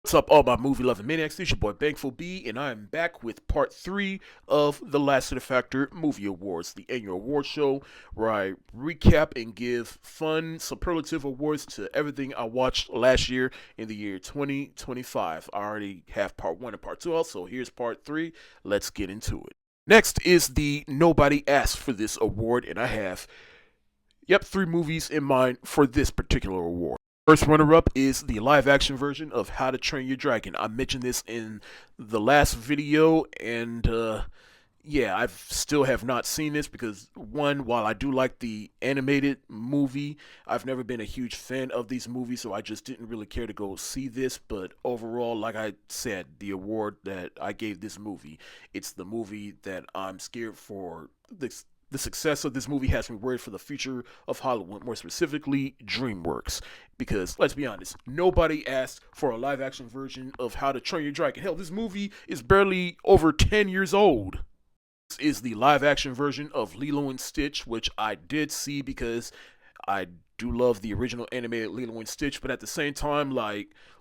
What's up, all my movie loving maniacs? It's your boy Bankful B, and I am back with part 3 of the Lassiter Factor Movie Awards, the annual award show where I recap and give fun, superlative awards to everything I watched last year in the year 2025. I already have part 1 and part 2 out, so here's part 3. Let's get into it. Next is the Nobody Asked for This award, and I have, 3 movies in mind for this particular award. First runner up is the live action version of How to Train Your Dragon. I mentioned this in the last video, and I still have not seen this because, one, while I do like the animated movie, I've never been a huge fan of these movies, so I just didn't really care to go see this. But overall, like I said, the award that I gave this movie, it's the movie that I'm scared for. The success of this movie has me worried for the future of Hollywood, more specifically DreamWorks. Because, let's be honest, nobody asked for a live action version of How to Train Your Dragon. Hell, this movie is barely over 10 years old. This is the live action version of Lilo and Stitch, which I did see because I do love the original animated Lilo and Stitch, but at the same time,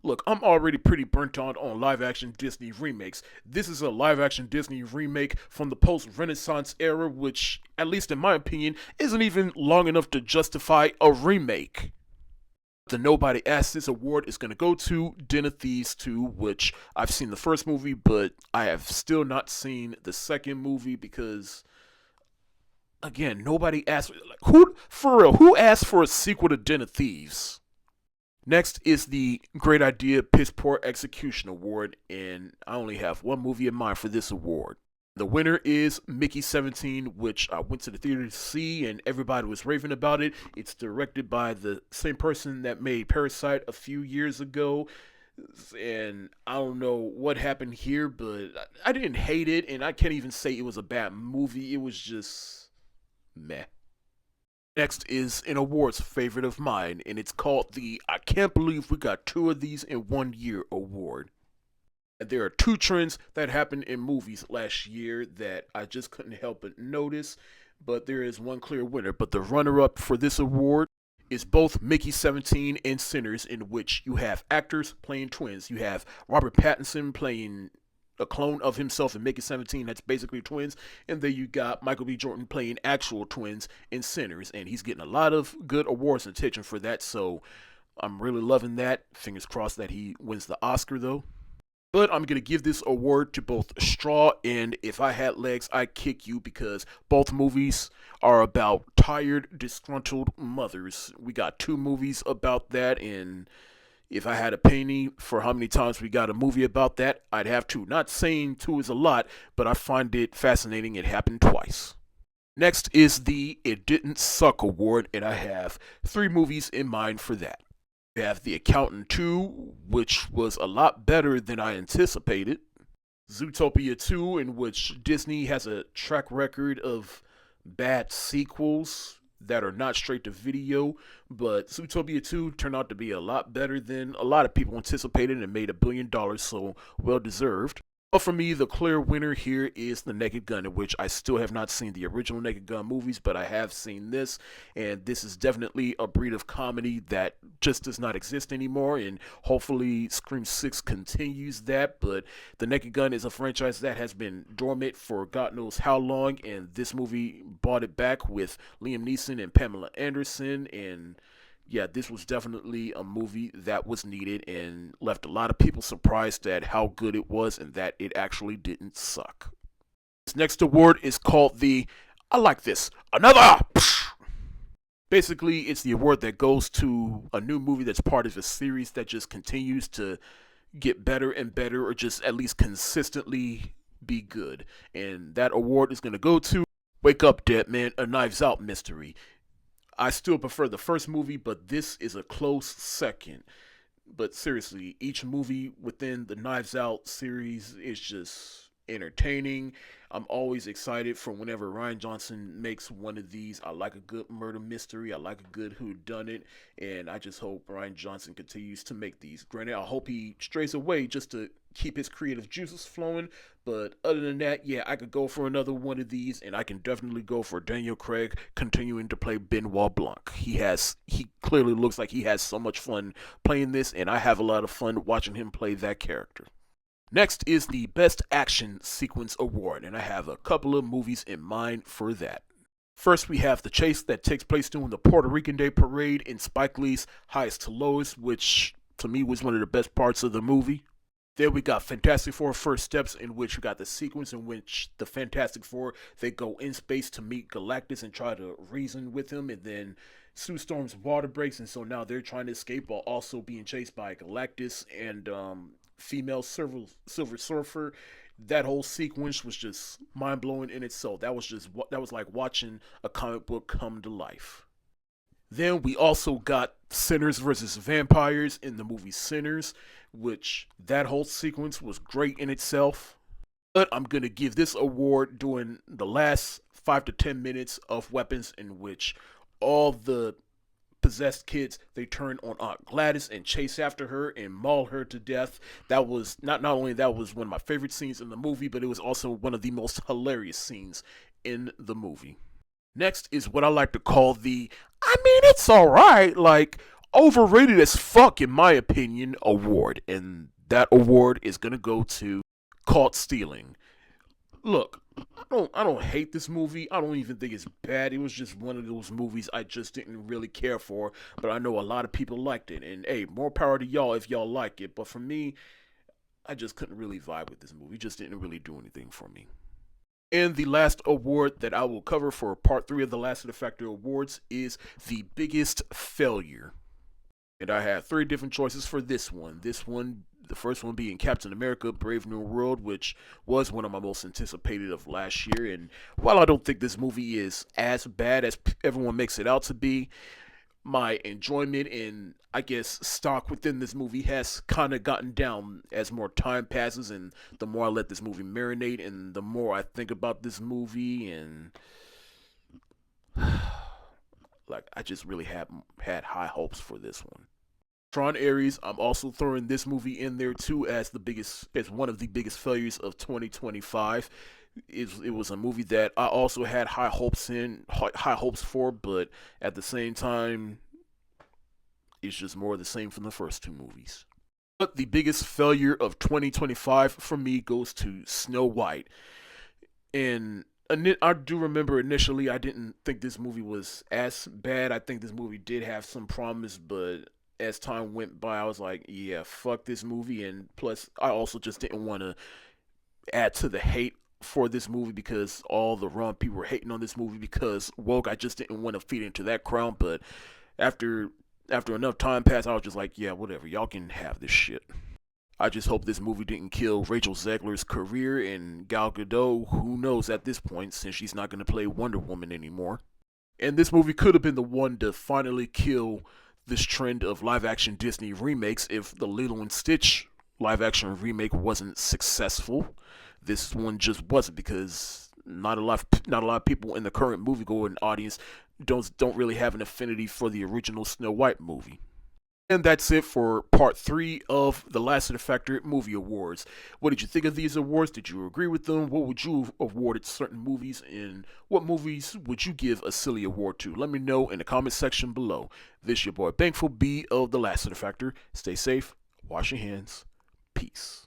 look, I'm already pretty burnt out on live action Disney remakes. This is a live action Disney remake from the post Renaissance era, which, at least in my opinion, isn't even long enough to justify a remake. The Nobody Asked This award is going to go to Den of Thieves 2, which I've seen the first movie, but I have still not seen the second movie because, again, nobody asked. Who asked for a sequel to Den of Thieves? Next is the Great Idea Piss Poor Execution Award, and I only have one movie in mind for this award. The winner is Mickey 17, which I went to the theater to see, and everybody was raving about it. It's directed by the same person that made Parasite a few years ago, and I don't know what happened here, but I didn't hate it, and I can't even say it was a bad movie. It was just meh. Next is an awards favorite of mine, and it's called the I Can't Believe We Got Two of These in 1 Year award. And there are two trends that happened in movies last year that I just couldn't help but notice, but there is one clear winner. But the runner up for this award is both Mickey 17 and Sinners, in which you have actors playing twins. You have Robert Pattinson playing a clone of himself in Mickey 17 that's basically twins, and then you got Michael B. Jordan playing actual twins in Sinners, and he's getting a lot of good awards and attention for that, so I'm really loving that. Fingers crossed that he wins the Oscar, though. But I'm going to give this award to both Straw and If I Had Legs, I'd Kick You, because both movies are about tired, disgruntled mothers. We got two movies about that, and if I had a penny for how many times we got a movie about that, I'd have two. Not saying two is a lot, but I find it fascinating it happened twice. Next is the It Didn't Suck award, and I have three movies in mind for that. We have The Accountant 2, which was a lot better than I anticipated. Zootopia 2, in which Disney has a track record of bad sequels that are not straight to video, but Zootopia 2 turned out to be a lot better than a lot of people anticipated and made $1 billion, so well deserved. But for me, the clear winner here is The Naked Gun, in which I still have not seen the original Naked Gun movies, but I have seen this, and this is definitely a breed of comedy that just does not exist anymore, and hopefully Scream 6 continues that, but The Naked Gun is a franchise that has been dormant for God knows how long, and this movie brought it back with Liam Neeson and Pamela Anderson, and yeah, this was definitely a movie that was needed and left a lot of people surprised at how good it was and that it actually didn't suck. This next award is called the I Like This Another. Basically, it's the award that goes to a new movie that's part of a series that just continues to get better and better, or just at least consistently be good. And that award is going to go to Wake Up Dead Man, A Knives Out Mystery. I still prefer the first movie, but this is a close second. But seriously, each movie within the Knives Out series is just entertaining. I'm always excited for whenever Ryan Johnson makes one of these. I like a good murder mystery. I like a good whodunit, and I just hope Ryan Johnson continues to make these. Granted, I hope he strays away just to keep his creative juices flowing. But other than that, yeah, I could go for another one of these, and I can definitely go for Daniel Craig continuing to play Benoit Blanc. He clearly looks like he has so much fun playing this, and I have a lot of fun watching him play that character. Next is the Best Action Sequence Award, and I have a couple of movies in mind for that. First, we have the chase that takes place during the Puerto Rican Day Parade in Spike Lee's Highest to Lowest, which to me was one of the best parts of the movie. Then we got Fantastic Four First Steps, in which we got the sequence in which the Fantastic Four they go in space to meet Galactus and try to reason with him, and then Sue Storm's water breaks, and so now they're trying to escape while also being chased by Galactus and female Silver Surfer. That whole sequence was just mind blowing in itself. That was like watching a comic book come to life. Then we also got Sinners versus Vampires in the movie Sinners, which that whole sequence was great in itself. But I'm going to give this award during the last 5 to 10 minutes of Weapons, in which all the possessed kids they turn on Aunt Gladys and chase after her and maul her to death. That was not only that was one of my favorite scenes in the movie, but it was also one of the most hilarious scenes in the movie. Next is what I like to call it's alright, like, overrated as fuck in my opinion award. And that award is gonna go to Caught Stealing. Look, I don't hate this movie. I don't even think it's bad. It was just one of those movies I just didn't really care for, but I know a lot of people liked it. And hey, more power to y'all if y'all like it. But for me, I just couldn't really vibe with this movie. It just didn't really do anything for me. And the last award that I will cover for part 3 of the Lassiter Factor Awards is the biggest failure. And I have 3 different choices for this one. The first one being Captain America Brave New World, which was one of my most anticipated of last year. And while I don't think this movie is as bad as everyone makes it out to be, my enjoyment and I guess stock within this movie has kind of gotten down as more time passes, and the more I let this movie marinate and the more I think about this movie, and like I just really had high hopes for this one. Tron Ares, I'm also throwing this movie in there too as one of the biggest failures of 2025. It was a movie that I also had high hopes for, but at the same time, it's just more of the same from the first 2 movies. But the biggest failure of 2025 for me goes to Snow White. And I do remember initially I didn't think this movie was as bad. I think this movie did have some promise, but as time went by, I was like, yeah, fuck this movie. And plus, I also just didn't want to add to the hate for this movie because all the wrong people were hating on this movie because woke. I just didn't want to feed into that crowd. But after enough time passed, I was just like, yeah, whatever. Y'all can have this shit. I just hope this movie didn't kill Rachel Zegler's career, and Gal Gadot, who knows at this point since she's not going to play Wonder Woman anymore. And this movie could have been the one to finally kill this trend of live action Disney remakes if the Lilo and Stitch live action remake wasn't successful. This one just wasn't because not a lot of people in the current moviegoing audience don't really have an affinity for the original Snow White movie. And that's it for part 3 of the Lassiter Factor Movie Awards. What did you think of these awards? Did you agree with them? What would you have awarded certain movies? And what movies would you give a silly award to? Let me know in the comment section below. This your boy Thankful B of the Lassiter Factor. Stay safe, wash your hands, peace.